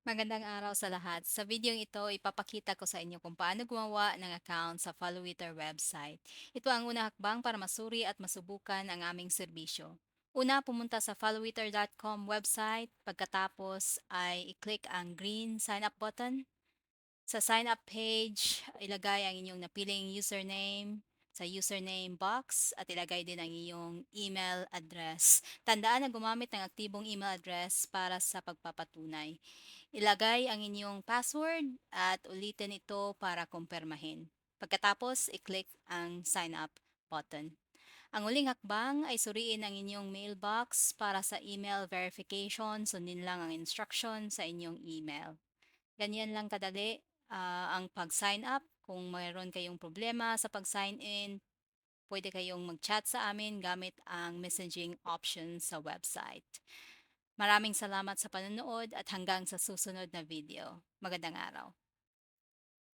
Magandang araw sa lahat. Sa videong ito, ipapakita ko sa inyo kung paano gumawa ng account sa Followitr website. Ito ang unang hakbang para masuri at masubukan ang aming serbisyo. Una, pumunta sa followitr.com website. Pagkatapos ay i-click ang green sign up button. Sa sign up page, ilagay ang inyong napiling username sa username box at ilagay din ang iyong email address. Tandaan na gumamit ng aktibong email address para sa pagpapatunay. Ilagay ang inyong password at ulitin ito para kumpirmahin. Pagkatapos, i-click ang sign up button. Ang uling hakbang ay suriin ang inyong mailbox para sa email verification. Sundin lang ang instruction sa inyong email. Ganyan lang kadali ang pag-sign up. Kung mayroon kayong problema sa pag-sign in, pwede kayong mag-chat sa amin gamit ang messaging option sa website. Maraming salamat sa panonood at hanggang sa susunod na video. Magandang araw.